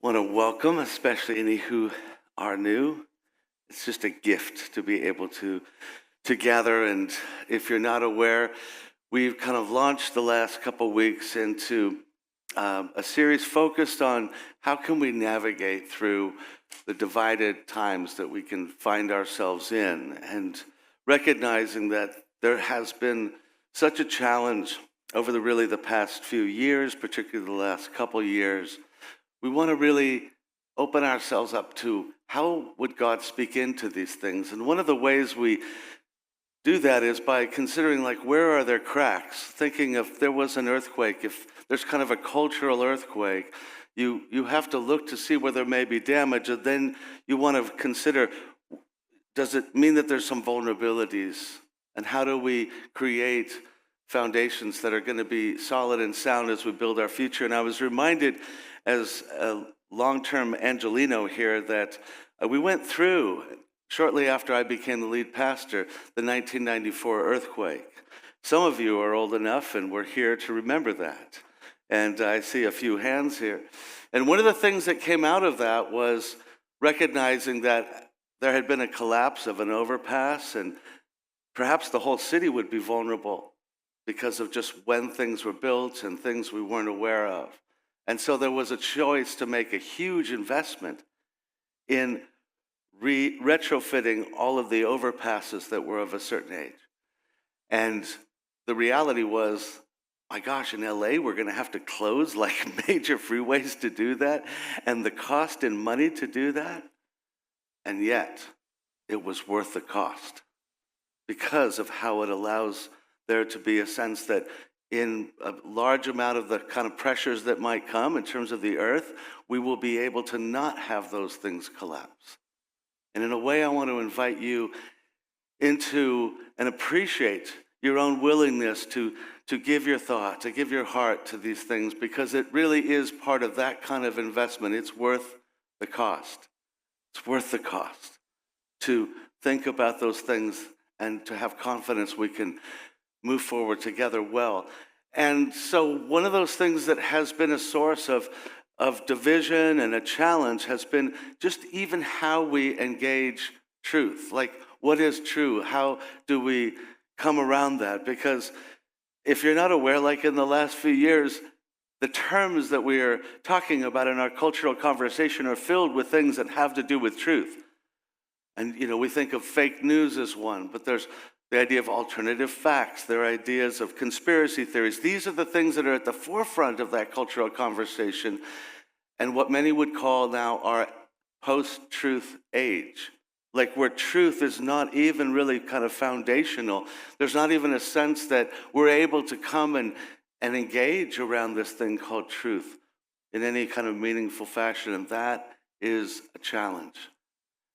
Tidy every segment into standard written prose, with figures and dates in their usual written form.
Want to welcome, especially any who are new. It's just a gift to be able to gather. And if you're not aware, we've kind of launched the last couple weeks into a series focused on how can we navigate through the divided times that we can find ourselves in, and recognizing that there has been such a challenge over the past few years, particularly the last couple years. We want to really open ourselves up to how would God speak into these things. And one of the ways we do that is by considering, like, where are there cracks? Thinking if there was an earthquake, if there's kind of a cultural earthquake, you have to look to see where there may be damage, and then you want to consider, does it mean that there's some vulnerabilities? And how do we create foundations that are going to be solid and sound as we build our future? And I was reminded as a long-term Angelino here that we went through, shortly after I became the lead pastor, the 1994 earthquake. Some of you are old enough and were here to remember that. And I see a few hands here. And one of the things that came out of that was recognizing that there had been a collapse of an overpass, and perhaps the whole city would be vulnerable because of just when things were built and things we weren't aware of. And so there was a choice to make a huge investment in retrofitting all of the overpasses that were of a certain age. And the reality was, my gosh, in LA, we're going to have to close like major freeways to do that, and the cost in money to do that. And yet, it was worth the cost because of how it allows there to be a sense that in a large amount of the kind of pressures that might come in terms of the earth, we will be able to not have those things collapse. And in a way, I want to invite you into and appreciate your own willingness to give your thought, to give your heart to these things, because it really is part of that kind of investment. It's worth the cost. It's worth the cost to think about those things and to have confidence we can move forward together well. And so one of those things that has been a source of division and a challenge has been just even how we engage truth. Like, what is true? How do we come around that? Because if you're not aware, like in the last few years, the terms that we are talking about in our cultural conversation are filled with things that have to do with truth. And, we think of fake news as one, but there's the idea of alternative facts. There are ideas of conspiracy theories. These are the things that are at the forefront of that cultural conversation, and what many would call now our post-truth age, like where truth is not even really kind of foundational. There's not even a sense that we're able to come and engage around this thing called truth in any kind of meaningful fashion, and that is a challenge.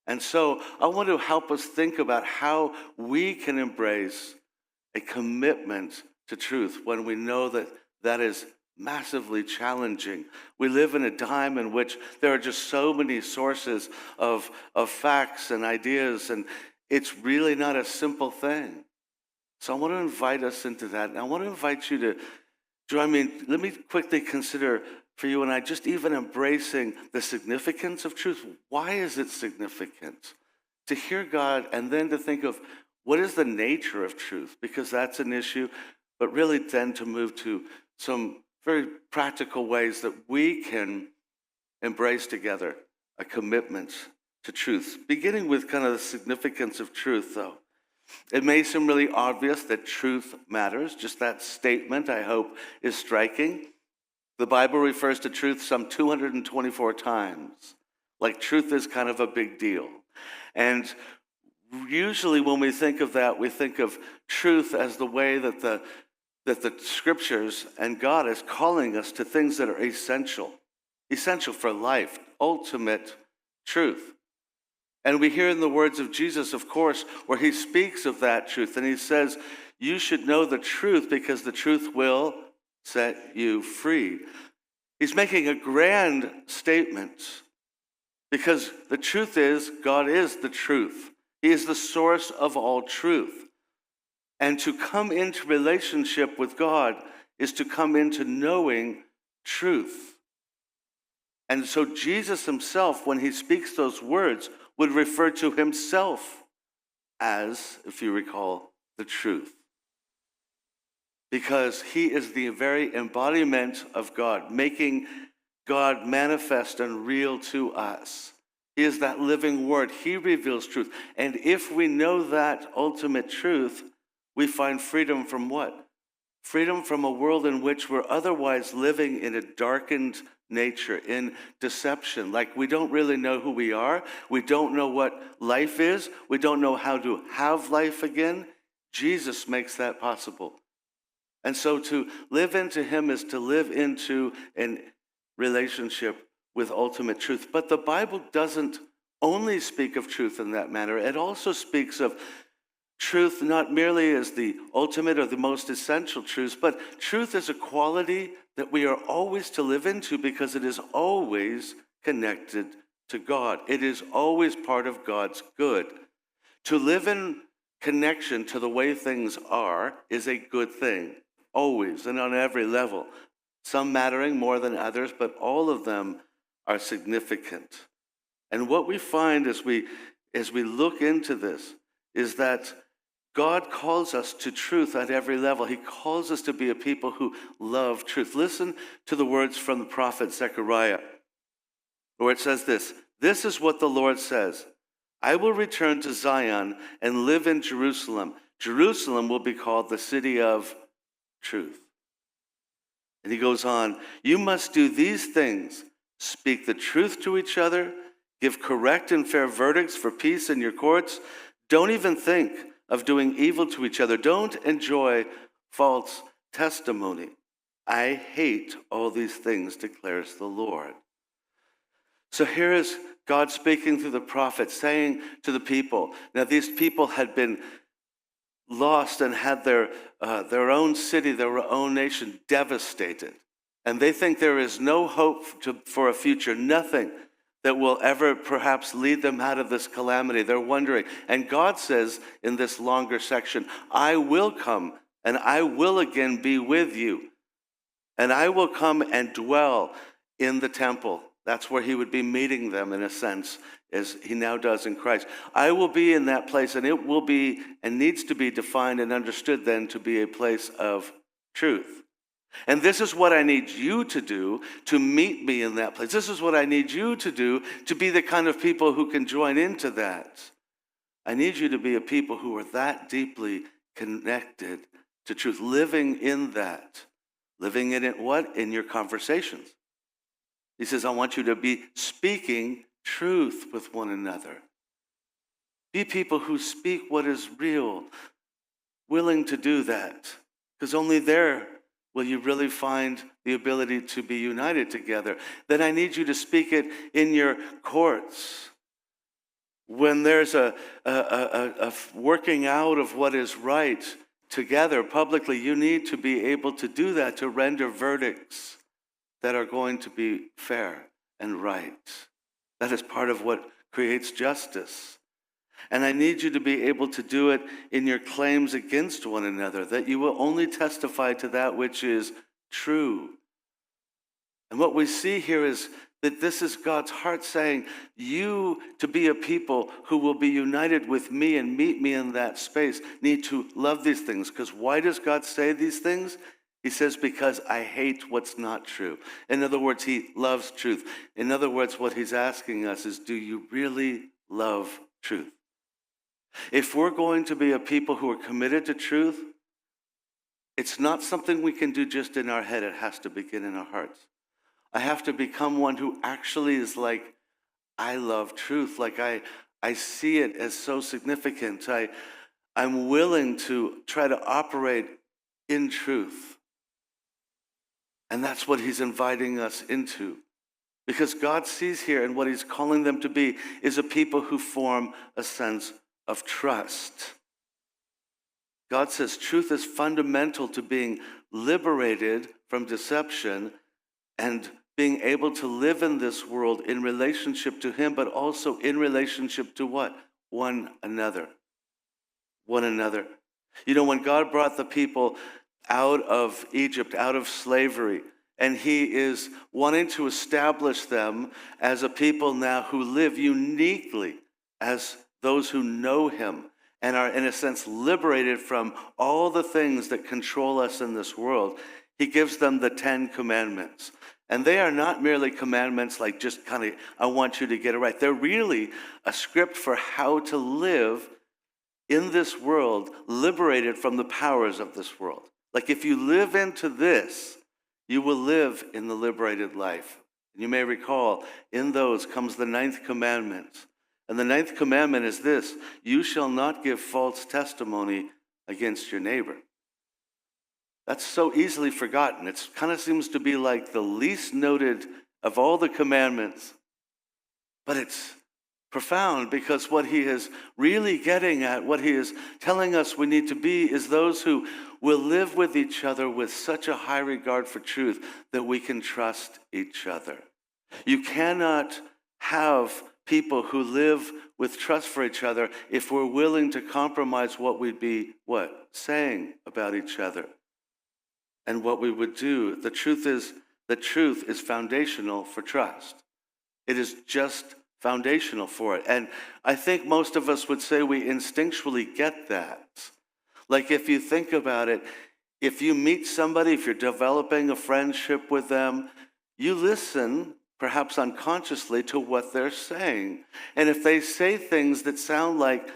And so I want to help us think about how we can embrace a commitment to truth when we know that that is massively challenging. We live in a time in which there are just so many sources of facts and ideas, and it's really not a simple thing. So I want to invite us into that, and I want to invite you to join me. Let me quickly consider for you and I just even embracing the significance of truth. Why is it significant? To hear God, and then to think of what is the nature of truth, because that's an issue, but really then to move to some very practical ways that we can embrace together a commitment to truth. Beginning with kind of the significance of truth, though. It may seem really obvious that truth matters. Just that statement, I hope, is striking. The Bible refers to truth some 224 times. Like, truth is kind of a big deal. And usually when we think of that, we think of truth as the way that the scriptures and God is calling us to things that are essential for life, ultimate truth. And we hear in the words of Jesus, of course, where he speaks of that truth, and he says, you should know the truth because the truth will set you free. He's making a grand statement because the truth is, God is the truth. He is the source of all truth. And to come into relationship with God is to come into knowing truth. And so Jesus himself, when he speaks those words, would refer to himself as, if you recall, the truth. Because he is the very embodiment of God, making God manifest and real to us. He is that living word. He reveals truth. And if we know that ultimate truth, we find freedom from what? Freedom from a world in which we're otherwise living in a darkened nature, in deception. Like we don't really know who we are. We don't know what life is. We don't know how to have life again. Jesus makes that possible. And so to live into him is to live into a relationship with ultimate truth. But the Bible doesn't only speak of truth in that manner. It also speaks of truth not merely as the ultimate or the most essential truths, but truth is a quality that we are always to live into because it is always connected to God. It is always part of God's good. To live in connection to the way things are is a good thing, always and on every level. Some mattering more than others, but all of them are significant. And what we find as we look into this is that God calls us to truth at every level. He calls us to be a people who love truth. Listen to the words from the prophet Zechariah, where it says this: "This is what the Lord says, I will return to Zion and live in Jerusalem. Jerusalem will be called the city of truth." And he goes on, "You must do these things: speak the truth to each other, give correct and fair verdicts for peace in your courts. Don't even think of doing evil to each other. Don't enjoy false testimony. I hate all these things, declares the Lord." So here is God speaking through the prophet, saying to the people, now these people had been lost and had their own city, their own nation devastated. And they think there is no hope for a future, nothing that will ever perhaps lead them out of this calamity. They're wondering. And God says in this longer section, I will come and I will again be with you. And I will come and dwell in the temple. That's where he would be meeting them in a sense, as he now does in Christ. I will be in that place, and it will be and needs to be defined and understood then to be a place of truth. And this is what I need you to do to meet me in that place. This is what I need you to do to be the kind of people who can join into that. I need you to be a people who are that deeply connected to truth, living in that. Living in it what? In your conversations. He says, I want you to be speaking truth with one another. Be people who speak what is real, willing to do that. Because only there will you really find the ability to be united together. Then I need you to speak it in your courts. When there's a working out of what is right together publicly, you need to be able to do that, to render verdicts that are going to be fair and right. That is part of what creates justice. And I need you to be able to do it in your claims against one another, that you will only testify to that which is true. And what we see here is that this is God's heart saying, you, to be a people who will be united with me and meet me in that space, need to love these things. Because why does God say these things? He says, because I hate what's not true. In other words, he loves truth. In other words, what he's asking us is, do you really love truth? If we're going to be a people who are committed to truth, it's not something we can do just in our head. It has to begin in our hearts. I have to become one who actually is like, I love truth. Like I see it as so significant. I'm willing to try to operate in truth. And that's what he's inviting us into. Because God sees here, and what he's calling them to be is a people who form a sense of trust. God says truth is fundamental to being liberated from deception and being able to live in this world in relationship to him, but also in relationship to what? One another. One another. You know, when God brought the people out of Egypt, out of slavery, And he is wanting to establish them as a people now who live uniquely as those who know him and are, in a sense, liberated from all the things that control us in this world. He gives them the 10 commandments. And they are not merely commandments like just kind of, I want you to get it right. They're really a script for how to live in this world, liberated from the powers of this world. Like if you live into this, you will live in the liberated life. You may recall, in those comes the 9th commandment. And the 9th commandment is this: you shall not give false testimony against your neighbor. That's so easily forgotten. It kind of seems to be like the least noted of all the commandments. But it's profound, because what he is really getting at, what he is telling us we need to be, is those who will live with each other with such a high regard for truth that we can trust each other. You cannot have people who live with trust for each other if we're willing to compromise what we'd be, saying about each other and what we would do. The truth is foundational for trust. It is just foundational for it. And I think most of us would say we instinctually get that. Like if you think about it, if you meet somebody, if you're developing a friendship with them, you listen, perhaps unconsciously, to what they're saying. And if they say things that sound like,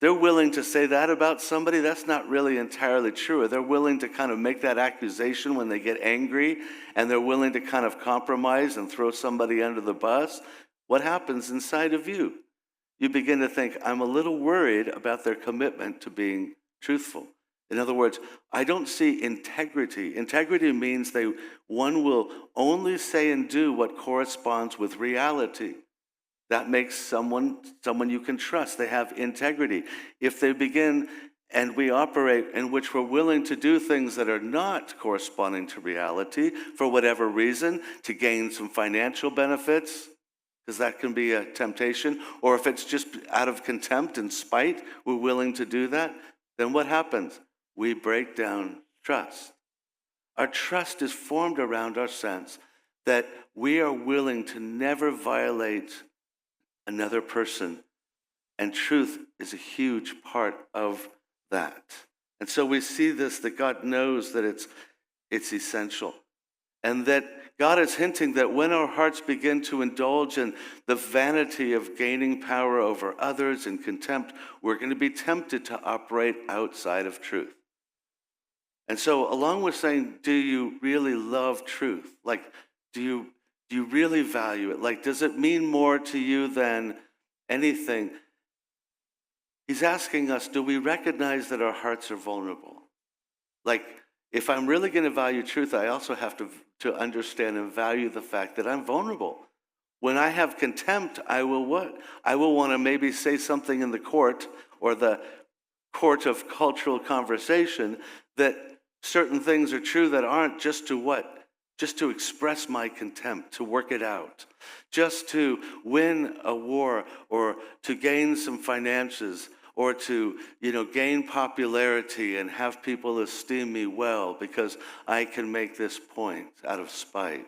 they're willing to say that about somebody, that's not really entirely true. Or they're willing to kind of make that accusation when they get angry, and they're willing to kind of compromise and throw somebody under the bus. What happens inside of you? You begin to think, I'm a little worried about their commitment to being truthful. In other words, I don't see integrity. Integrity means one will only say and do what corresponds with reality. That makes someone you can trust. They have integrity. If they begin and we operate in which we're willing to do things that are not corresponding to reality for whatever reason, to gain some financial benefits, because that can be a temptation, or if it's just out of contempt and spite, we're willing to do that, then what happens? We break down trust. Our trust is formed around our sense that we are willing to never violate another person, and truth is a huge part of that. And so we see this, that God knows that it's essential, and that God is hinting that when our hearts begin to indulge in the vanity of gaining power over others and contempt, we're going to be tempted to operate outside of truth. And so along with saying, do you really love truth? Like, do you really value it? Like, does it mean more to you than anything? He's asking us, do we recognize that our hearts are vulnerable? Like, if I'm really going to value truth, I also have to understand and value the fact that I'm vulnerable. When I have contempt, I will what? I will want to maybe say something in the court or the court of cultural conversation that certain things are true that aren't, just to what? Just to express my contempt, to work it out, just to win a war, or to gain some finances, or to, gain popularity and have people esteem me well because I can make this point out of spite.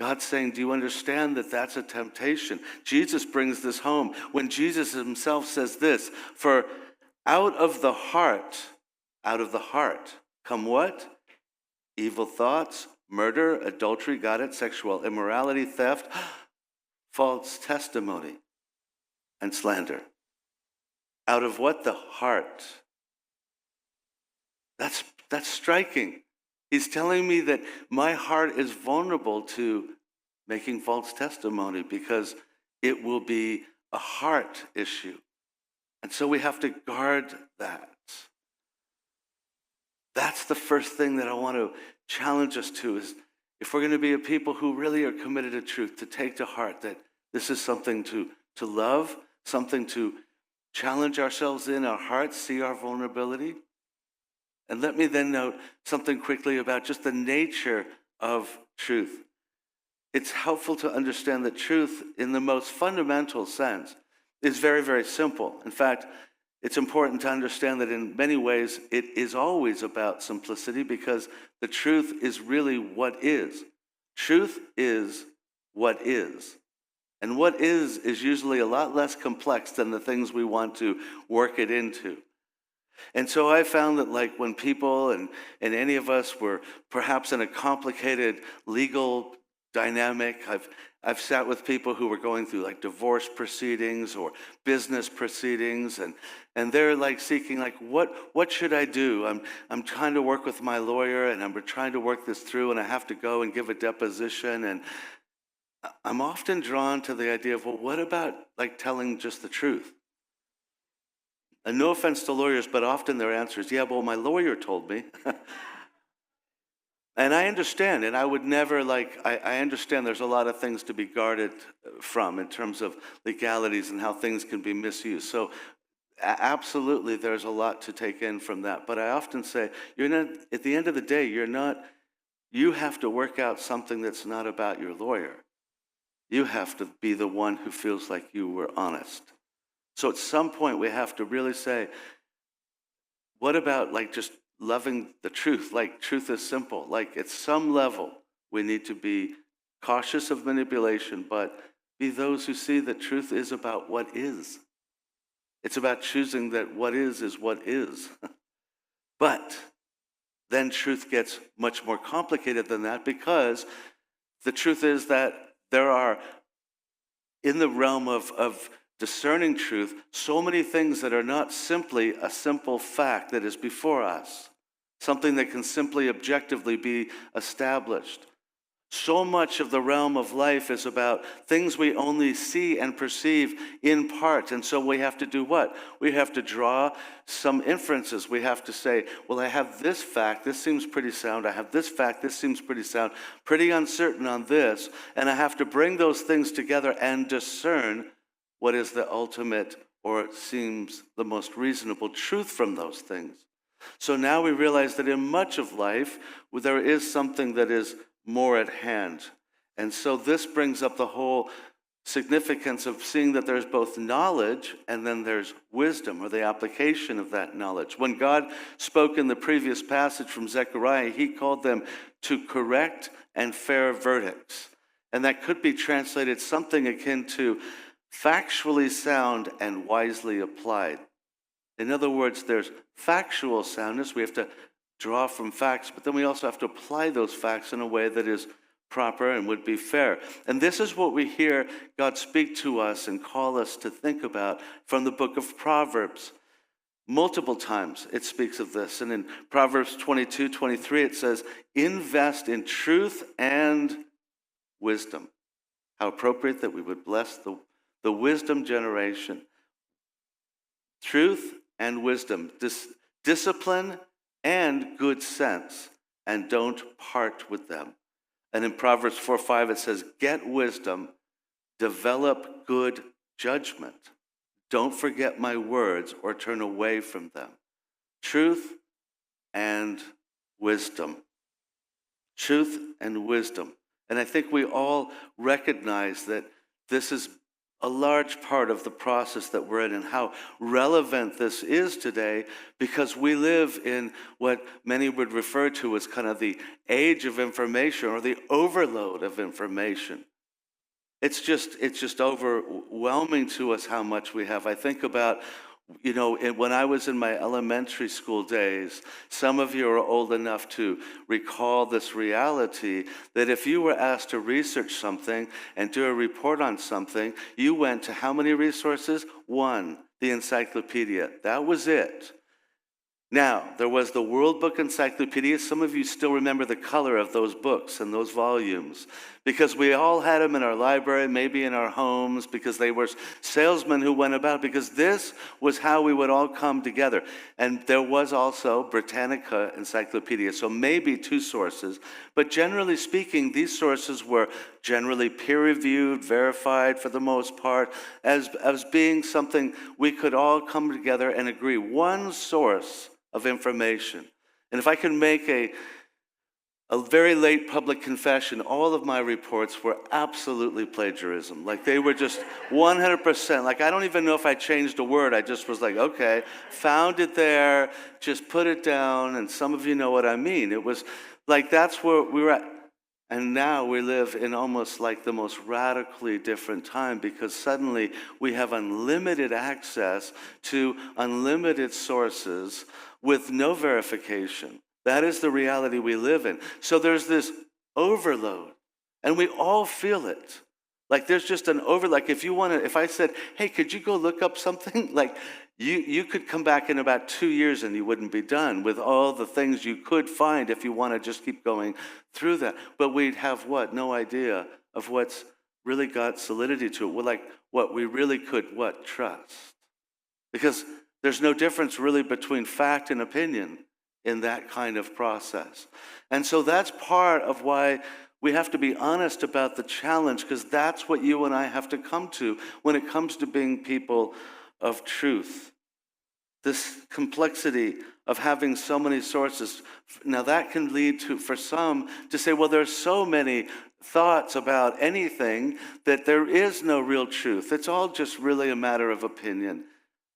God's saying, do you understand that that's a temptation? Jesus brings this home when Jesus himself says this: for out of the heart come what? Evil thoughts, murder, adultery, got it, sexual immorality, theft, false testimony, and slander. Out of what? The heart. That's striking. He's telling me that my heart is vulnerable to making false testimony because it will be a heart issue. And so we have to guard that. That's the first thing that I want to challenge us to, is if we're going to be a people who really are committed to truth, to take to heart that this is something to love, something to challenge ourselves in our hearts, see our vulnerability. And let me then note something quickly about just the nature of truth. It's helpful to understand that truth, in the most fundamental sense, is very, very simple. In fact, it's important to understand that in many ways it is always about simplicity, because the truth is really what is. Truth is what is. And what is usually a lot less complex than the things we want to work it into. And so I found that, like, when people and any of us were perhaps in a complicated legal dynamic, I've sat with people who were going through like divorce proceedings or business proceedings, and they're like seeking, like, what should I do? I'm trying to work with my lawyer, and I'm trying to work this through, and I have to go and give a deposition, and I'm often drawn to the idea of, well, what about like telling just the truth? And no offense to lawyers, but often their answer is, yeah, well, my lawyer told me. And I understand, and I would never, I understand there's a lot of things to be guarded from in terms of legalities and how things can be misused. So absolutely, there's a lot to take in from that. But I often say, you're not, at the end of the day, you have to work out something that's not about your lawyer. You have to be the one who feels like you were honest. So at some point, we have to really say, what about like just loving the truth? Like, truth is simple. Like, at some level, we need to be cautious of manipulation, but be those who see that truth is about what is. It's about choosing that what is what is. But then truth gets much more complicated than that, because the truth is that there are, in the realm of discerning truth, so many things that are not simply a simple fact that is before us, something that can simply objectively be established. So much of the realm of life is about things we only see and perceive in part. And so we have to do what? We have to draw some inferences. We have to say, well, I have this fact, this seems pretty sound. I have this fact, this seems pretty sound, pretty uncertain on this. And I have to bring those things together and discern what is the ultimate, or seems the most reasonable truth from those things. So now we realize that in much of life, there is something that is more at hand. And so this brings up the whole significance of seeing that there's both knowledge and then there's wisdom, or the application of that knowledge. When God spoke in the previous passage from Zechariah, he called them to correct and fair verdicts. And that could be translated something akin to factually sound and wisely applied. In other words, there's factual soundness. We have to draw from facts, but then we also have to apply those facts in a way that is proper and would be fair. And this is what we hear God speak to us and call us to think about from the book of Proverbs. Multiple times it speaks of this. And in Proverbs 22:23, it says, invest in truth and wisdom. How appropriate that we would bless the wisdom generation. Truth and wisdom, discipline and good sense, and don't part with them. And in Proverbs 4:5, it says, get wisdom, develop good judgment. Don't forget my words or turn away from them. Truth and wisdom. Truth and wisdom. And I think we all recognize that this is a large part of the process that we're in, and how relevant this is today, because we live in what many would refer to as kind of the age of information, or the overload of information. It's just overwhelming to us how much we have. I think about, when I was in my elementary school days, some of you are old enough to recall this reality that if you were asked to research something and do a report on something, you went to how many resources? One, the encyclopedia. That was it. Now, there was the World Book Encyclopedia. Some of you still remember the color of those books and those volumes, because we all had them in our library, maybe in our homes, because they were salesmen who went about, because this was how we would all come together. And there was also Britannica Encyclopedia, so maybe two sources. But generally speaking, these sources were generally peer-reviewed, verified for the most part, as being something we could all come together and agree, one source of information. And if I can make a a very late public confession, all of my reports were absolutely plagiarism. Like they were just 100%. Like I don't even know if I changed a word. I just was like, okay, found it there, just put it down, and some of you know what I mean. It was like that's where we were at. And now we live in almost like the most radically different time because suddenly we have unlimited access to unlimited sources with no verification. That is the reality we live in. So there's this overload, and we all feel it. Like there's just an like if you want to, if I said, hey, could you go look up something? Like you could come back in about 2 years and you wouldn't be done with all the things you could find if you want to just keep going through that. But we'd have what? No idea of what's really got solidity to it. We're like what we really could trust. Because there's no difference really between fact and opinion in that kind of process. And so that's part of why we have to be honest about the challenge, because that's what you and I have to come to when it comes to being people of truth. This complexity of having so many sources. Now that can lead to, for some, to say, well, there's so many thoughts about anything that there is no real truth. It's all just really a matter of opinion.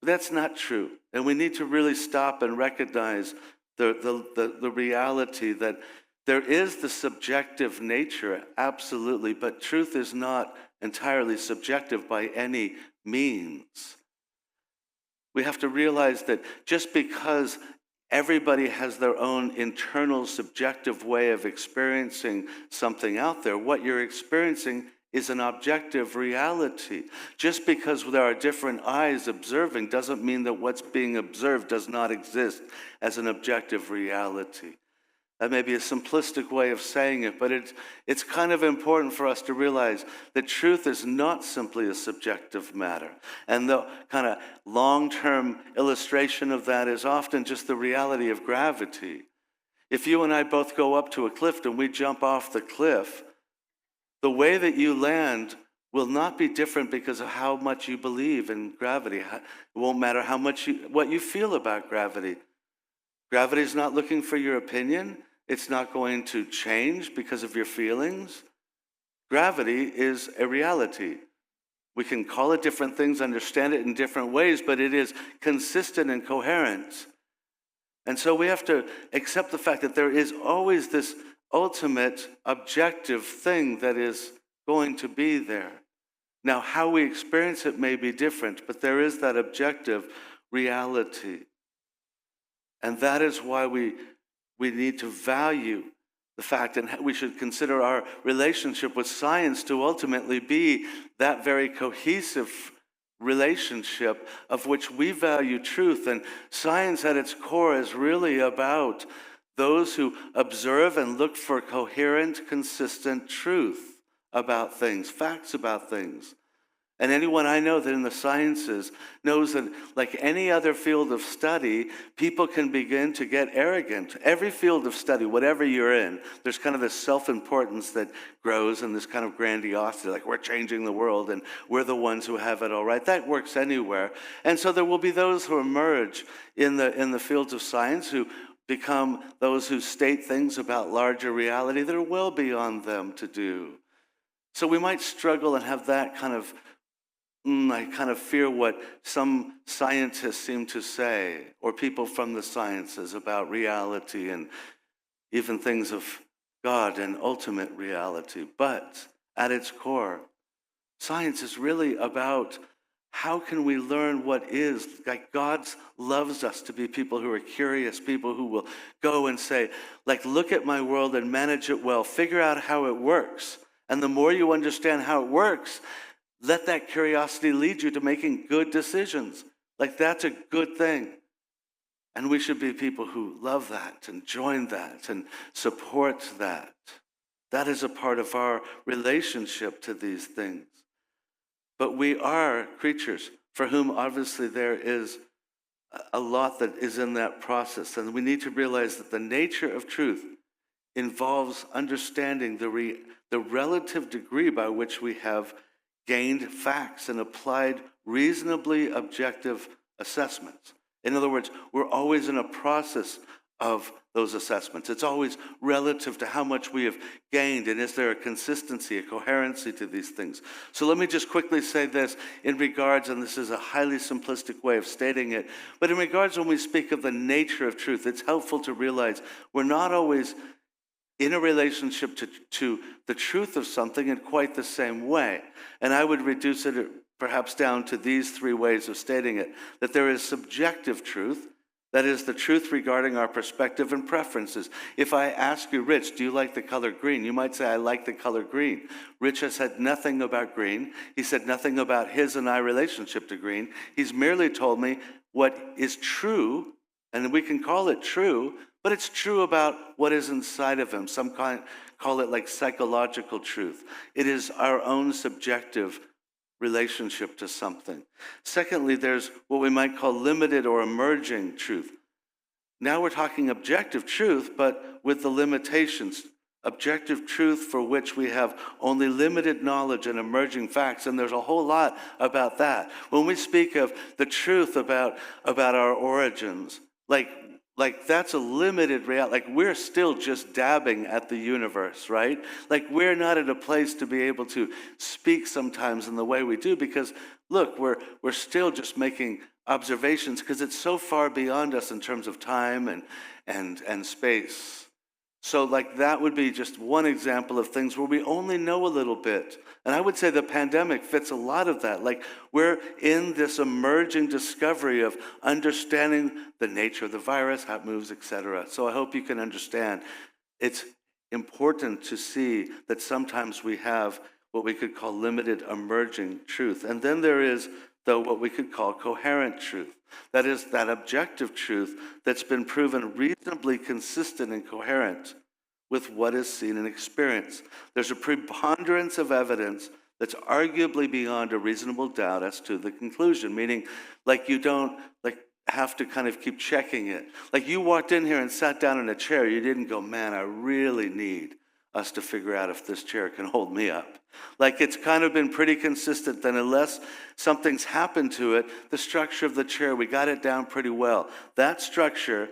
That's not true. And we need to really stop and recognize the reality that there is the subjective nature, absolutely, but truth is not entirely subjective by any means. We have to realize that just because everybody has their own internal subjective way of experiencing something out there, what you're experiencing is an objective reality. Just because there are different eyes observing doesn't mean that what's being observed does not exist as an objective reality. That may be a simplistic way of saying it, but it's kind of important for us to realize that truth is not simply a subjective matter. And the kind of long-term illustration of that is often just the reality of gravity. If you and I both go up to a cliff and we jump off the cliff, the way that you land will not be different because of how much you believe in gravity. It won't matter how much what you feel about gravity. Gravity is not looking for your opinion. It's not going to change because of your feelings. Gravity is a reality. We can call it different things, understand it in different ways, but it is consistent and coherent. And so we have to accept the fact that there is always this ultimate objective thing that is going to be there. Now, how we experience it may be different, but there is that objective reality. And that is why we need to value the fact, and we should consider our relationship with science to ultimately be that very cohesive relationship of which we value truth. And science at its core is really about those who observe and look for coherent, consistent truth about things, facts about things. And anyone I know that in the sciences knows that, like any other field of study, people can begin to get arrogant. Every field of study, whatever you're in, there's kind of this self-importance that grows and this kind of grandiosity, like we're changing the world and we're the ones who have it all right. That works anywhere. And so there will be those who emerge in the fields of science who become those who state things about larger reality that are well beyond them to do. So we might struggle and have that kind of I kind of fear what some scientists seem to say, or people from the sciences about reality and even things of God and ultimate reality. But at its core, science is really about how can we learn what is. Like God loves us to be people who are curious, people who will go and say, like, look at my world and manage it well, figure out how it works. And the more you understand how it works, let that curiosity lead you to making good decisions. Like that's a good thing. And we should be people who love that and join that and support that. That is a part of our relationship to these things. But we are creatures for whom obviously there is a lot that is in that process. And we need to realize that the nature of truth involves understanding the relative degree by which we have gained facts and applied reasonably objective assessments. In other words, we're always in a process of those assessments. It's always relative to how much we have gained, and is there a consistency, a coherency to these things. So let me just quickly say this in regards, and this is a highly simplistic way of stating it, but in regards when we speak of the nature of truth, it's helpful to realize we're not always in a relationship to the truth of something in quite the same way. And I would reduce it perhaps down to these three ways of stating it: that there is subjective truth, that is the truth regarding our perspective and preferences. If I ask you, Rich, do you like the color green? You might say, I like the color green. Rich has said nothing about green. He said nothing about his and I relationship to green. He's merely told me what is true, and we can call it true, but it's true about what is inside of him. Some call it like psychological truth. It is our own subjective relationship to something. Secondly, there's what we might call limited or emerging truth. Now we're talking objective truth, but with the limitations. Objective truth for which we have only limited knowledge and emerging facts, and there's a whole lot about that. When we speak of the truth about our origins, like that's a limited reality. Like we're still just dabbing at the universe, right? Like we're not at a place to be able to speak sometimes in the way we do, because look, we're still just making observations because it's so far beyond us in terms of time and space. So like that would be just one example of things where we only know a little bit. And I would say the pandemic fits a lot of that. Like we're in this emerging discovery of understanding the nature of the virus, how it moves, etc. So I hope you can understand. It's important to see that sometimes we have what we could call limited emerging truth. And then there is, though, what we could call coherent truth. That is that objective truth that's been proven reasonably consistent and coherent with what is seen and experienced. There's a preponderance of evidence that's arguably beyond a reasonable doubt as to the conclusion, meaning like you don't have to kind of keep checking it. Like you walked in here and sat down in a chair, you didn't go, man, I really need us to figure out if this chair can hold me up. Like it's kind of been pretty consistent that unless something's happened to it, the structure of the chair, we got it down pretty well. That structure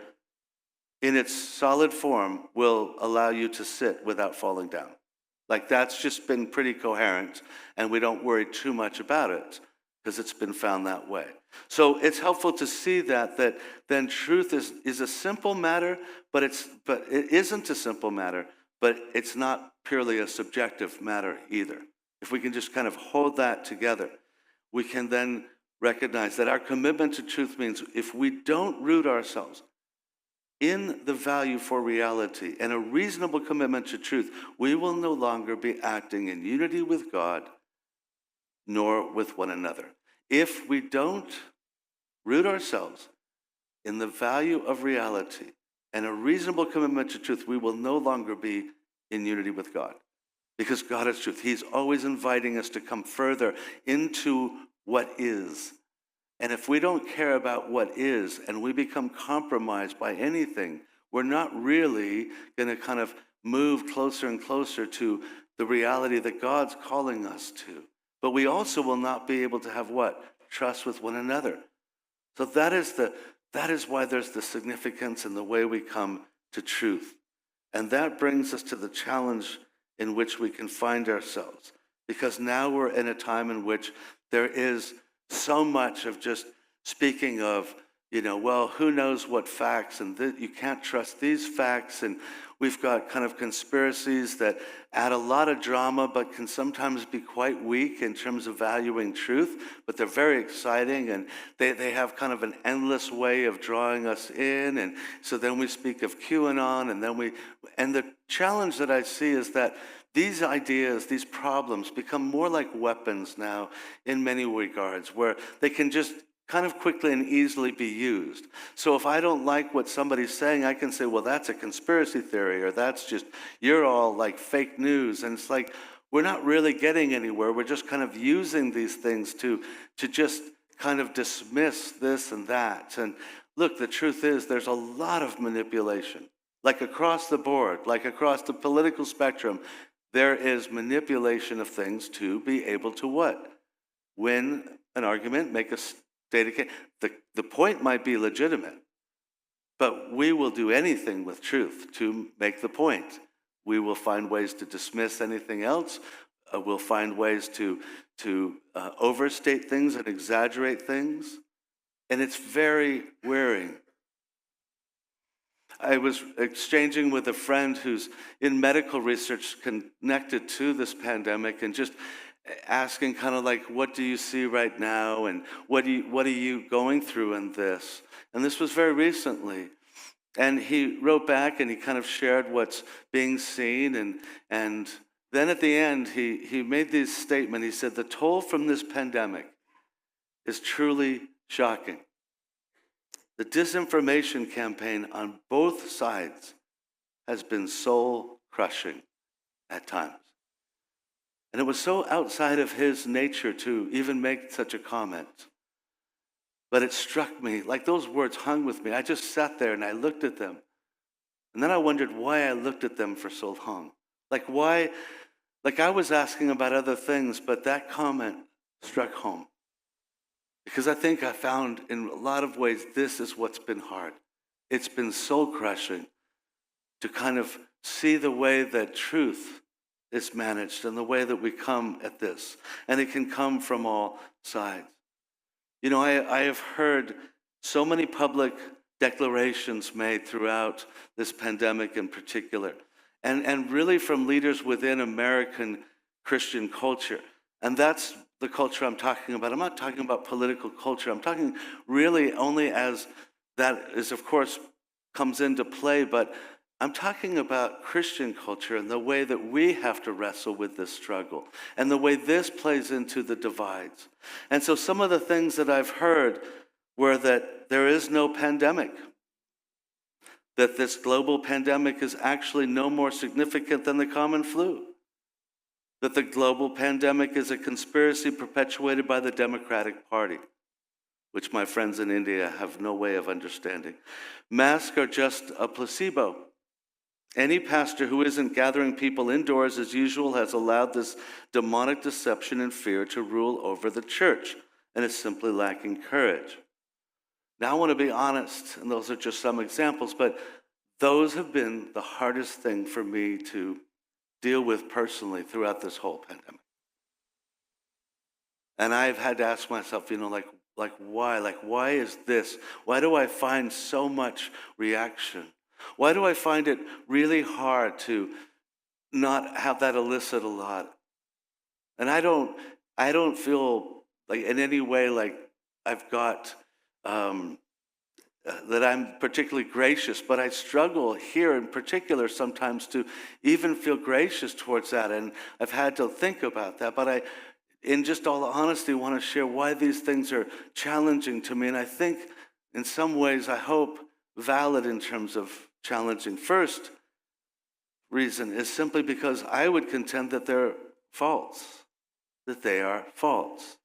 in its solid form will allow you to sit without falling down. Like that's just been pretty coherent, and we don't worry too much about it because it's been found that way. So it's helpful to see that then truth is a simple matter, but it isn't a simple matter, but it's not purely a subjective matter either. If we can just kind of hold that together, we can then recognize that our commitment to truth means if we don't root ourselves in the value for reality and a reasonable commitment to truth, we will no longer be acting in unity with God nor with one another. If we don't root ourselves in the value of reality and a reasonable commitment to truth, we will no longer be in unity with God, because God is truth. He's always inviting us to come further into what is. And if we don't care about what is and we become compromised by anything, we're not really going to kind of move closer and closer to the reality that God's calling us to. But we also will not be able to have what? Trust with one another. So that is why there's the significance in the way we come to truth. And that brings us to the challenge in which we can find ourselves. Because now we're in a time in which there is so much of just speaking of, well, who knows what facts, and you can't trust these facts, and we've got kind of conspiracies that add a lot of drama but can sometimes be quite weak in terms of valuing truth, but they're very exciting, and they have kind of an endless way of drawing us in. And so then we speak of QAnon, and the challenge that I see is that these ideas, these problems become more like weapons now in many regards, where they can just kind of quickly and easily be used. So if I don't like what somebody's saying, I can say, well, that's a conspiracy theory, or that's just, you're all like fake news. And it's like, we're not really getting anywhere. We're just kind of using these things to just kind of dismiss this and that. And look, the truth is there's a lot of manipulation, like across the board, like across the political spectrum. There is manipulation of things to be able to what? Win an argument, make a state of case. The point might be legitimate, But we will do anything with truth to make the point. We will find ways to dismiss anything else. We'll find ways to overstate things and exaggerate things. And it's very wearing. I was exchanging with a friend who's in medical research connected to this pandemic and just asking kind of like, what do you see right now? And what are you going through in this? And this was very recently. And he wrote back and he kind of shared what's being seen. And then at the end, he made this statement. He said, the toll from this pandemic is truly shocking. The disinformation campaign on both sides has been soul-crushing at times. And it was so outside of his nature to even make such a comment. But it struck me, like those words hung with me. I just sat there and I looked at them. And then I wondered why I looked at them for so long. Like why, like I was asking about other things, but that comment struck home. Because I think I found in a lot of ways, this is what's been hard. It's been soul crushing to kind of see the way that truth is managed and the way that we come at this. And it can come from all sides. You know, I have heard so many public declarations made throughout this pandemic in particular, and really from leaders within American Christian culture. And that's the culture I'm talking about. I'm not talking about political culture. I'm talking really only as that is, of course, comes into play, but I'm talking about Christian culture and the way that we have to wrestle with this struggle and the way this plays into the divides. And so some of the things that I've heard were that there is no pandemic, that this global pandemic is actually no more significant than the common flu, that the global pandemic is a conspiracy perpetuated by the Democratic Party, which my friends in India have no way of understanding. Masks are just a placebo. Any pastor who isn't gathering people indoors as usual has allowed this demonic deception and fear to rule over the church, and is simply lacking courage. Now, I want to be honest, and those are just some examples, but those have been the hardest thing for me to deal with personally throughout this whole pandemic. And I've had to ask myself, you know, like why? Like, why is this? Why do I find so much reaction? Why do I find it really hard to not have that elicit a lot? And I don't feel like in any way like I've got that I'm particularly gracious, but I struggle here in particular sometimes to even feel gracious towards that. And I've had to think about that. But I, in just all honesty, want to share why these things are challenging to me. And I think in some ways, I hope, valid in terms of challenging. First reason is simply because I would contend that they're false, that they are false.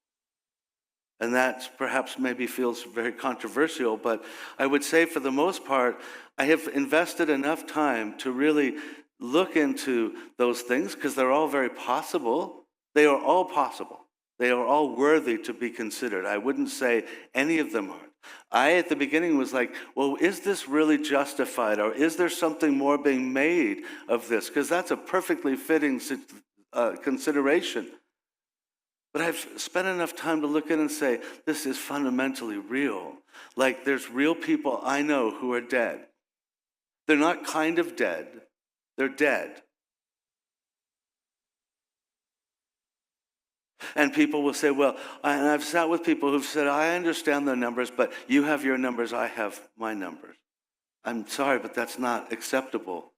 And that perhaps maybe feels very controversial, but I would say for the most part, I have invested enough time to really look into those things because they're all very possible. They are all possible. They are all worthy to be considered. I wouldn't say any of them aren't. I, at the beginning, was like, well, is this really justified? Or is there something more being made of this? Because that's a perfectly fitting consideration. But I've spent enough time to look at it and say, this is fundamentally real. Like, there's real people I know who are dead. They're not kind of dead. They're dead. And people will say, well, and I've sat with people who've said, I understand their numbers, but you have your numbers, I have my numbers. I'm sorry, but that's not acceptable.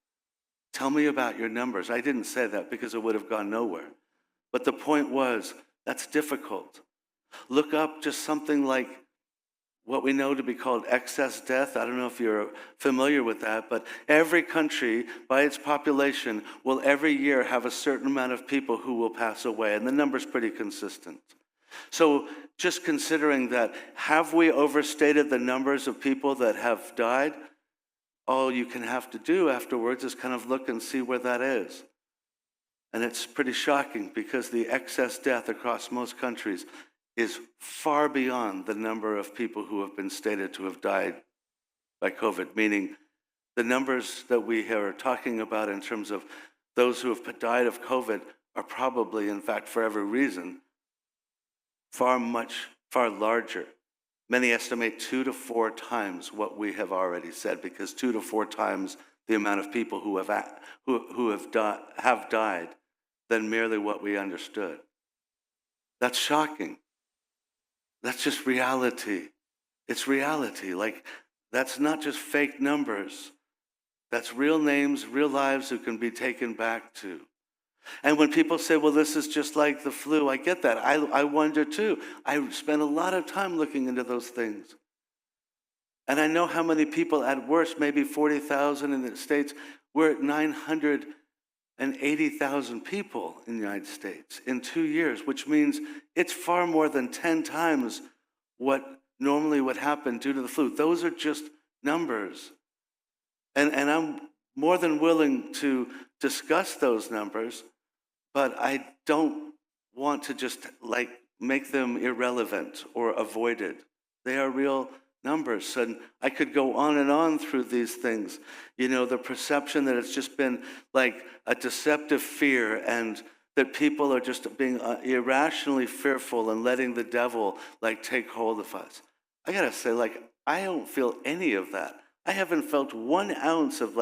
Tell me about your numbers. I didn't say that because it would have gone nowhere. But the point was, that's difficult. Look up just something like what we know to be called excess death. I don't know if you're familiar with that, but every country, by its population, will every year have a certain amount of people who will pass away, and the number's pretty consistent. So just considering that, have we overstated the numbers of people that have died? All you can have to do afterwards is kind of look and see where that is. And it's pretty shocking because the excess death across most countries is far beyond the number of people who have been stated to have died by COVID, meaning the numbers that we are talking about in terms of those who have died of COVID are probably, in fact, for every reason, far larger. Many estimate 2 to 4 times what we have already said, because 2 to 4 times the amount of people who have died than merely what we understood. That's shocking. That's just reality. It's reality. Like, that's not just fake numbers. That's real names, real lives who can be taken back to. And when people say, well, this is just like the flu, I get that. I wonder too. I spend a lot of time looking into those things. And I know how many people, at worst, maybe 40,000 in the States. We're at 980,000 people in the United States in 2 years, which means it's far more than 10 times what normally would happen due to the flu. Those are just numbers. And I'm more than willing to discuss those numbers, but I don't want to just make them irrelevant or avoided. They are real numbers. And I could go on and on through these things. You know, the perception that it's just been like a deceptive fear, and that people are just being irrationally fearful and letting the devil take hold of us. I gotta say, I don't feel any of that. I haven't felt 1 ounce of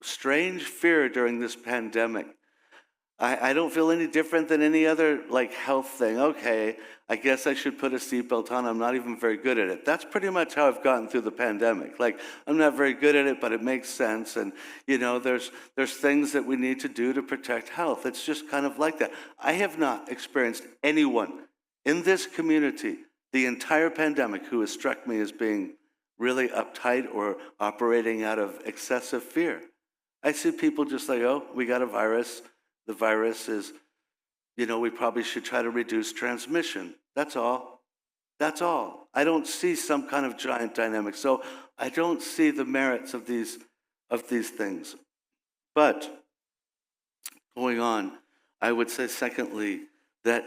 strange fear during this pandemic. I don't feel any different than any other health thing. Okay, I guess I should put a seatbelt on. I'm not even very good at it. That's pretty much how I've gotten through the pandemic. I'm not very good at it, but it makes sense. And there's things that we need to do to protect health. It's just kind of like that. I have not experienced anyone in this community the entire pandemic who has struck me as being really uptight or operating out of excessive fear. I see people just oh, we got a virus. The virus is, we probably should try to reduce transmission. That's all. That's all. I don't see some kind of giant dynamic. So I don't see the merits of these things. But going on, I would say secondly that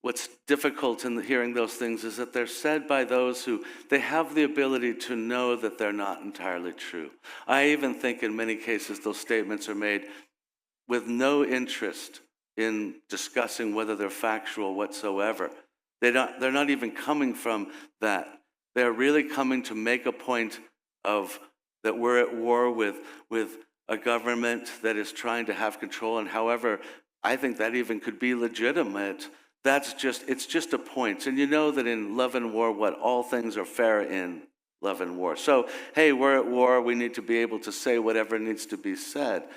what's difficult in hearing those things is that they're said by those who they have the ability to know that they're not entirely true. I even think in many cases those statements are made with no interest in discussing whether they're factual whatsoever. They're not even coming from that. They're really coming to make a point of that we're at war with a government that is trying to have control. And however, I think that even could be legitimate. It's just a point. And you know that in love and war, all things are fair in love and war. So, hey, we're at war. We need to be able to say whatever needs to be said.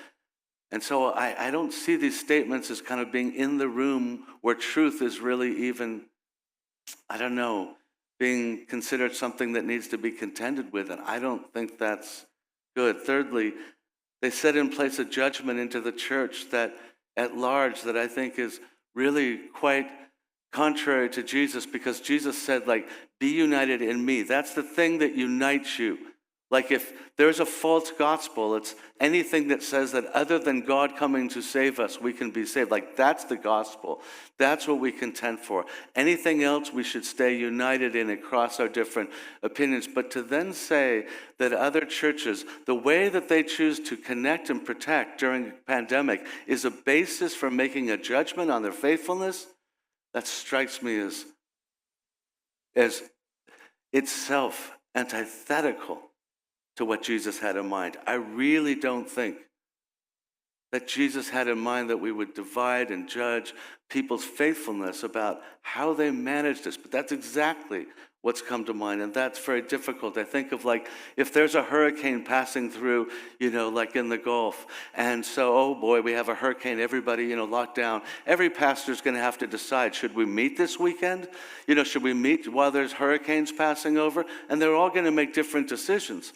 And so I don't see these statements as kind of being in the room where truth is really even, being considered something that needs to be contended with. And I don't think that's good. Thirdly, they set in place a judgment into the church that at large that I think is really quite contrary to Jesus, because Jesus said, be united in me. That's the thing that unites you. If there's a false gospel, it's anything that says that other than God coming to save us, we can be saved. That's the gospel. That's what we contend for. Anything else, we should stay united in across our different opinions. But to then say that other churches, the way that they choose to connect and protect during a pandemic is a basis for making a judgment on their faithfulness, that strikes me as itself antithetical to what Jesus had in mind. I really don't think that Jesus had in mind that we would divide and judge people's faithfulness about how they manage this. But that's exactly what's come to mind, and that's very difficult. I think of if there's a hurricane passing through, in the Gulf, and so, oh boy, we have a hurricane, everybody, locked down. Every pastor's going to have to decide, should we meet this weekend? Should we meet while there's hurricanes passing over? And they're all going to make different decisions.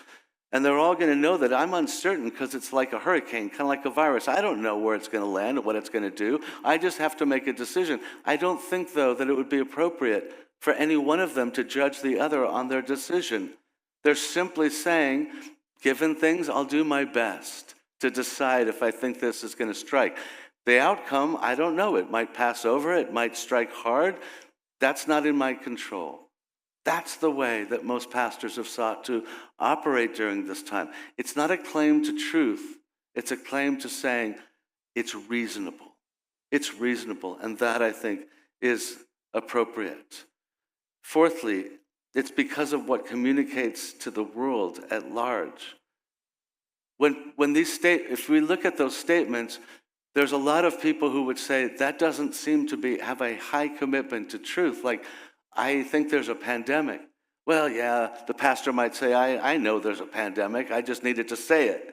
And they're all going to know that I'm uncertain because it's like a hurricane, kind of like a virus. I don't know where it's going to land or what it's going to do. I just have to make a decision. I don't think, though, that it would be appropriate for any one of them to judge the other on their decision. They're simply saying, given things, I'll do my best to decide if I think this is going to strike. The outcome, I don't know. It might pass over. It might strike hard. That's not in my control. That's the way that most pastors have sought to operate during this time. It's not a claim to truth. It's a claim to saying it's reasonable. It's reasonable, and that, I think, is appropriate. Fourthly, it's because of what communicates to the world at large. If we look at those statements, there's a lot of people who would say that doesn't seem to have a high commitment to truth. Like, I think there's a pandemic. Well, yeah, the pastor might say, I know there's a pandemic. I just needed to say it.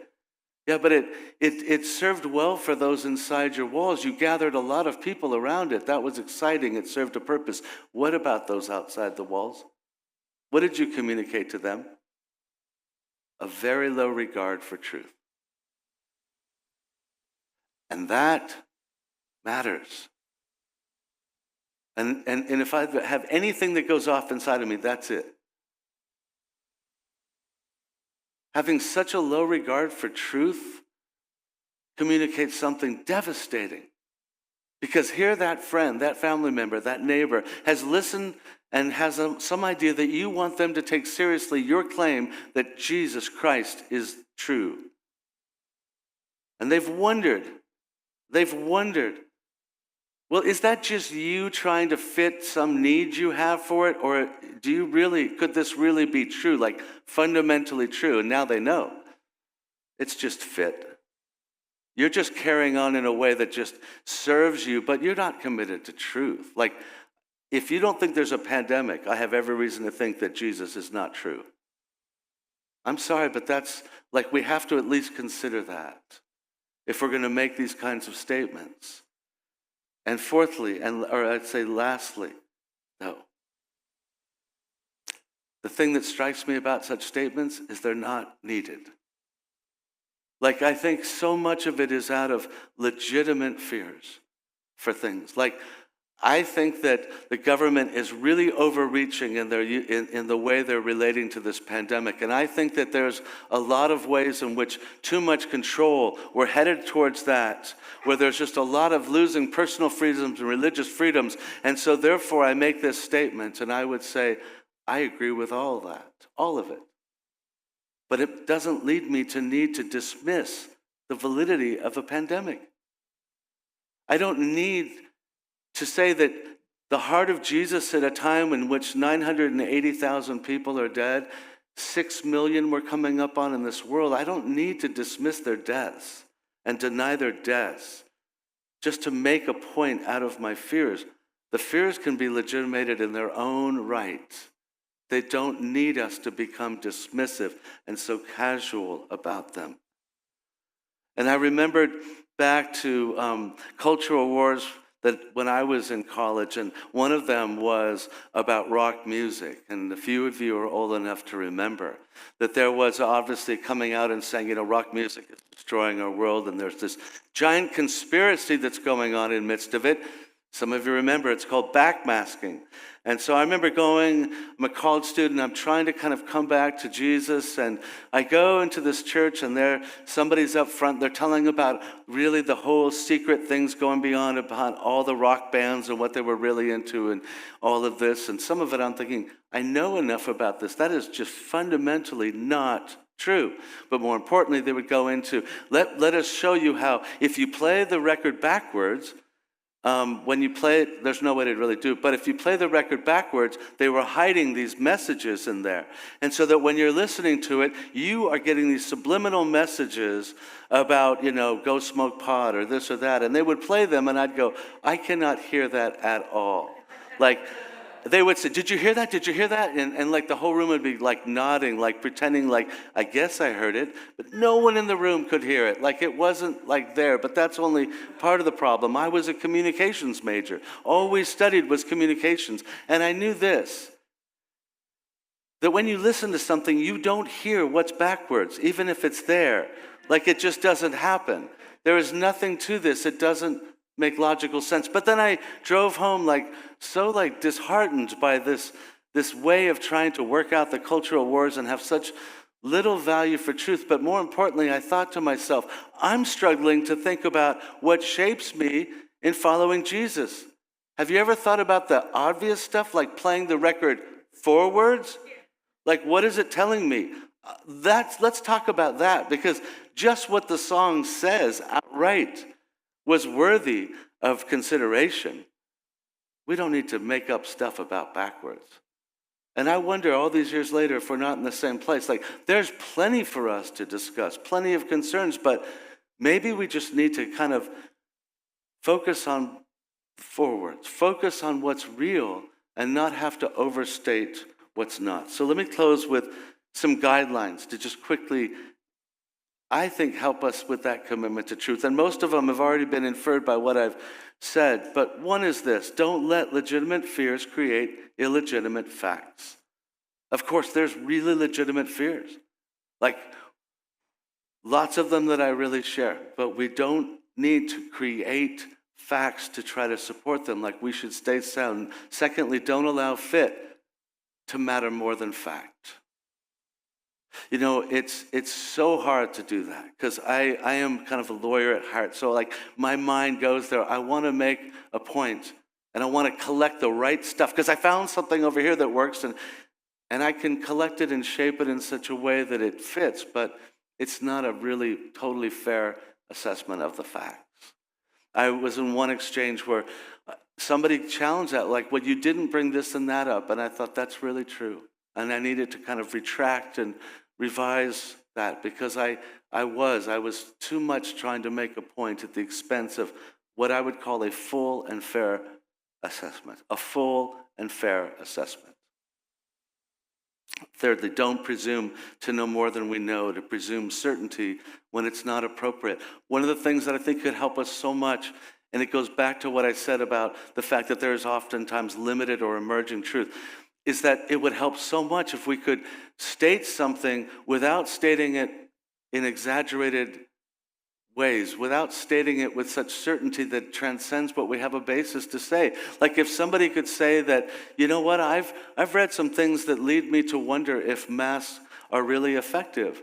Yeah, but it served well for those inside your walls. You gathered a lot of people around it. That was exciting. It served a purpose. What about those outside the walls? What did you communicate to them? A very low regard for truth. And that matters. And if I have anything that goes off inside of me, that's it. Having such a low regard for truth communicates something devastating. Because here that friend, that family member, that neighbor has listened and has some idea that you want them to take seriously your claim that Jesus Christ is true. And they've wondered, well, is that just you trying to fit some need you have for it? Or could this really be true, like fundamentally true? And now they know. It's just fit. You're just carrying on in a way that just serves you, but you're not committed to truth. Like, if you don't think there's a pandemic, I have every reason to think that Jesus is not true. I'm sorry, but we have to at least consider that if we're going to make these kinds of statements. And fourthly, or I'd say lastly, though, the thing that strikes me about such statements is they're not needed. Like, I think so much of it is out of legitimate fears for things. Like, I think that the government is really overreaching in the way they're relating to this pandemic. And I think that there's a lot of ways in which too much control, we're headed towards that, where there's just a lot of losing personal freedoms and religious freedoms. And so therefore I make this statement, and I would say, I agree with all that, all of it. But it doesn't lead me to need to dismiss the validity of a pandemic. I don't need to say that the heart of Jesus at a time in which 980,000 people are dead, 6 million were coming up on in this world, I don't need to dismiss their deaths and deny their deaths just to make a point out of my fears. The fears can be legitimated in their own right. They don't need us to become dismissive and so casual about them. And I remembered back to cultural wars that when I was in college, and one of them was about rock music, and a few of you are old enough to remember that there was obviously coming out and saying, rock music is destroying our world, and there's this giant conspiracy that's going on in midst of it. Some of you remember, it's called backmasking. And so I remember I'm a college student, I'm trying to kind of come back to Jesus, and I go into this church, and somebody's up front, they're telling about really the whole secret things going beyond all the rock bands and what they were really into and all of this. And some of it I'm thinking, I know enough about this. That is just fundamentally not true. But more importantly, they would go into, let us show you how, if you play the record backwards, when you play it, there's no way to really do it. But if you play the record backwards, they were hiding these messages in there. And so that when you're listening to it, you are getting these subliminal messages about, go smoke pot or this or that. And they would play them, and I'd go, I cannot hear that at all. Like, they would say, did you hear that? Did you hear that? And like the whole room would be like nodding, like pretending like, I guess I heard it. But no one in the room could hear it. Like it wasn't like there. But that's only part of the problem. I was a communications major. All we studied was communications. And I knew this, that when you listen to something, you don't hear what's backwards, even if it's there. Like it just doesn't happen. There is nothing to this. It doesn't make logical sense. But then I drove home so disheartened by this way of trying to work out the cultural wars and have such little value for truth. But more importantly, I thought to myself, I'm struggling to think about what shapes me in following Jesus. Have you ever thought about the obvious stuff, like playing the record Forwards? Like, what is it telling me? Let's talk about that, because just what the song says outright was worthy of consideration. We don't need to make up stuff about backwards. And I wonder all these years later if we're not in the same place. Like, there's plenty for us to discuss, plenty of concerns, but maybe we just need to kind of focus on forwards, focus on what's real, and not have to overstate what's not. So let me close with some guidelines to just quickly, I think, help us with that commitment to truth. And most of them have already been inferred by what I've said. But one is this: don't let legitimate fears create illegitimate facts. Of course, there's really legitimate fears, like lots of them that I really share, but we don't need to create facts to try to support them. Like, we should stay sound. Secondly, don't allow fit to matter more than fact. You know, it's so hard to do that, because I am kind of a lawyer at heart. So like, my mind goes there. I want to make a point, and I want to collect the right stuff, because I found something over here that works, and I can collect it and shape it in such a way that it fits, but it's not a really totally fair assessment of the facts. I was in one exchange where somebody challenged that, like, well, you didn't bring this and that up, and I thought that's really true. And I needed to kind of retract and revise that, because I was too much trying to make a point at the expense of what I would call a full and fair assessment. A full and fair assessment. Thirdly, don't presume to know more than we know, to presume certainty when it's not appropriate. One of the things that I think could help us so much, and it goes back to what I said about the fact that there is oftentimes limited or emerging truth, is that it would help so much if we could state something without stating it in exaggerated ways, without stating it with such certainty that transcends what we have a basis to say. Like, if somebody could say that, you know what, I've read some things that lead me to wonder if masks are really effective.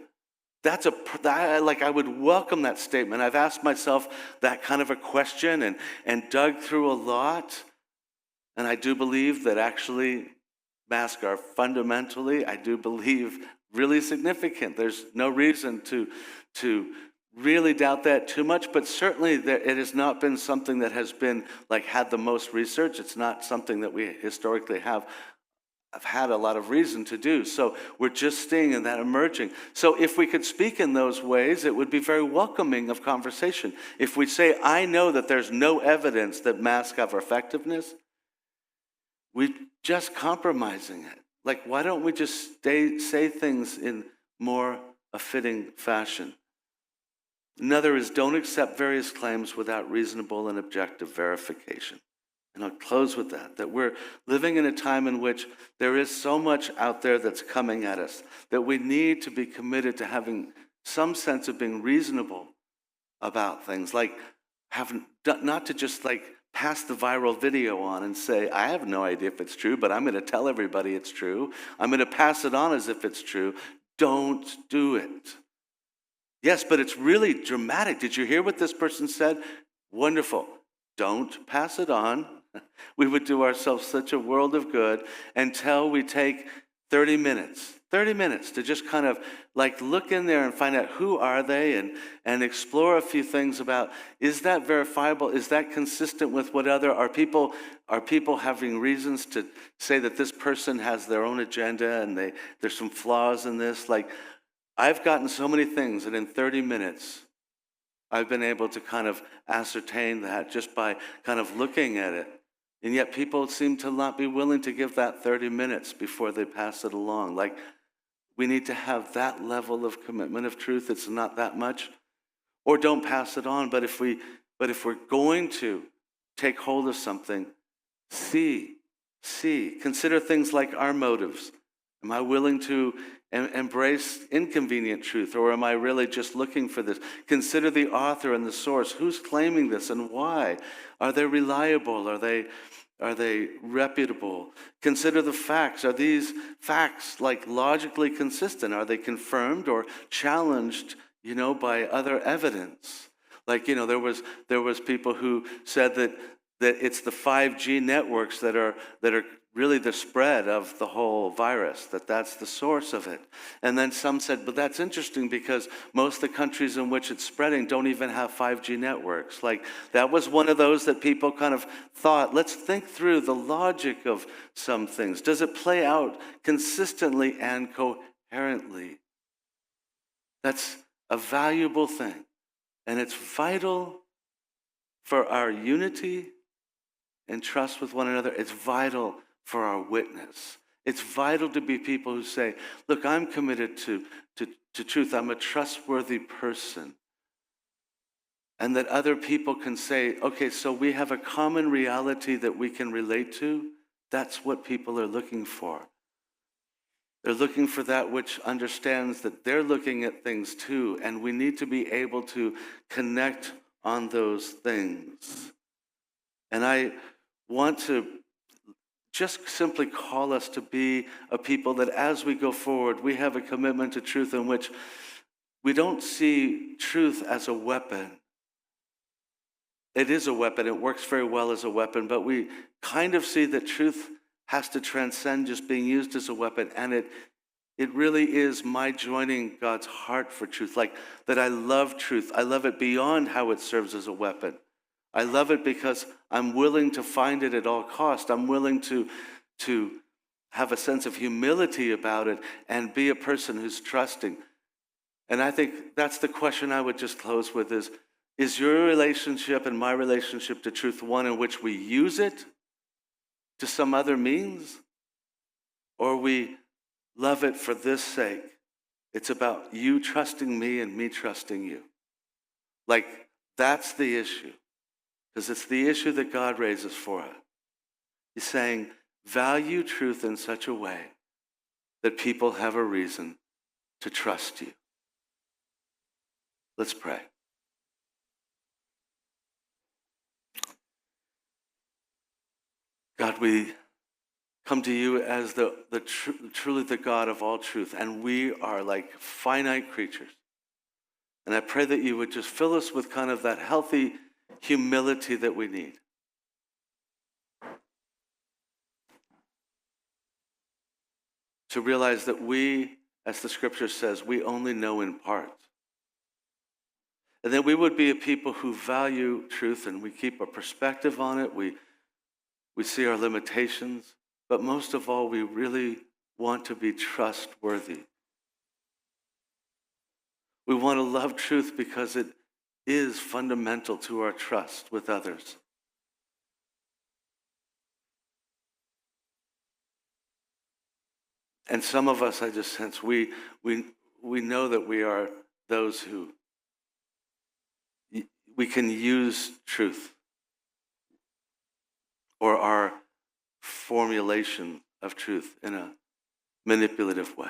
I would welcome that statement. I've asked myself that kind of a question and dug through a lot. And I do believe that actually masks are fundamentally, I do believe, really significant. There's no reason to really doubt that too much, but certainly it has not been something that has been like had the most research. It's not something that we historically have had a lot of reason to do. So we're just seeing that emerging. So if we could speak in those ways, it would be very welcoming of conversation. If we say, I know that there's no evidence that masks have effectiveness, we're just compromising it. Like, why don't we just say things in more a fitting fashion? Another is, don't accept various claims without reasonable and objective verification. And I'll close with that we're living in a time in which there is so much out there that's coming at us that we need to be committed to having some sense of being reasonable about things. Like, not to just like pass the viral video on and say, I have no idea if it's true, but I'm going to tell everybody it's true. I'm going to pass it on as if it's true. Don't do it. Yes, but it's really dramatic. Did you hear what this person said? Wonderful. Don't pass it on. We would do ourselves such a world of good until we take 30 minutes to just kind of like look in there and find out who are they and explore a few things about, is that verifiable? Is that consistent with what are people having reasons to say that this person has their own agenda and there's some flaws in this? Like, I've gotten so many things that in 30 minutes, I've been able to kind of ascertain that just by kind of looking at it. And yet people seem to not be willing to give that 30 minutes before they pass it along. Like, we need to have that level of commitment of truth. It's not that much. Or don't pass it on. But if we're going to take hold of something, consider things like our motives. Am I willing to embrace inconvenient truth, or am I really just looking for this? Consider the author and the source. Who's claiming this and why? Are they reliable? Are they reputable? Consider the facts. Are these facts like logically consistent? Are they confirmed or challenged, by other evidence? Like, there was people who said that that it's the 5G networks that are really the spread of the whole virus, that's the source of it. And then some said, but that's interesting because most of the countries in which it's spreading don't even have 5G networks. Like, that was one of those that people kind of thought, let's think through the logic of some things. Does it play out consistently and coherently? That's a valuable thing. And it's vital for our unity and trust with one another. It's vital for our witness. It's vital to be people who say, look, I'm committed to truth. I'm a trustworthy person. And that other people can say, okay, so we have a common reality that we can relate to. That's what people are looking for. They're looking for that which understands that they're looking at things too, and we need to be able to connect on those things. And I want to just simply call us to be a people that as we go forward, we have a commitment to truth in which we don't see truth as a weapon. It is a weapon. It works very well as a weapon, but we kind of see that truth has to transcend just being used as a weapon, and it really is my joining God's heart for truth, like that I love truth. I love it beyond how it serves as a weapon. I love it because I'm willing to find it at all cost. I'm willing to have a sense of humility about it and be a person who's trusting. And I think that's the question I would just close with is your relationship and my relationship to truth one in which we use it to some other means, or we love it for this sake? It's about you trusting me and me trusting you. Like, that's the issue. Because it's the issue that God raises for us. He's saying, value truth in such a way that people have a reason to trust you. Let's pray. God, we come to you as truly the God of all truth, and we are like finite creatures. And I pray that you would just fill us with kind of that healthy humility that we need. To realize that we, as the scripture says, we only know in part. And that we would be a people who value truth and we keep a perspective on it. We see our limitations, but most of all, we really want to be trustworthy. We want to love truth because it is fundamental to our trust with others. And some of us, I just sense, we know that we are those who we can use truth or our formulation of truth in a manipulative way.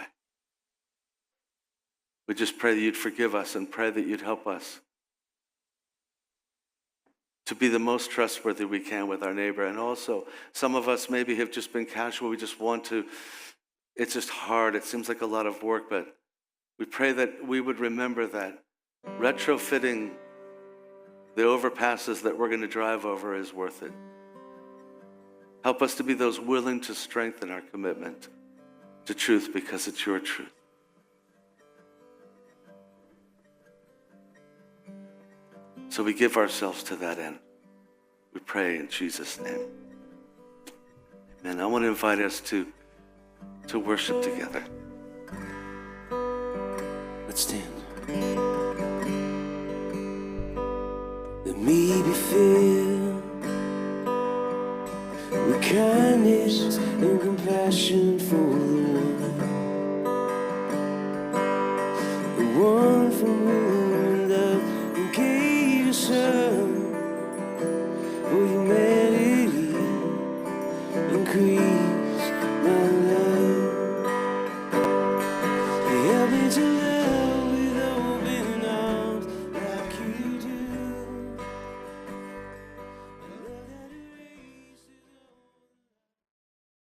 We just pray that you'd forgive us and pray that you'd help us to be the most trustworthy we can with our neighbor. And also, some of us maybe have just been casual. We just want to, it's just hard. It seems like a lot of work, but we pray that we would remember that retrofitting the overpasses that we're going to drive over is worth it. Help us to be those willing to strengthen our commitment to truth because it's your truth. So we give ourselves to that end. We pray in Jesus' name. Amen. I want to invite us to worship together. Let's stand. Let me be filled with kindness and compassion for the one from whom love gave us up. For humanity, increase my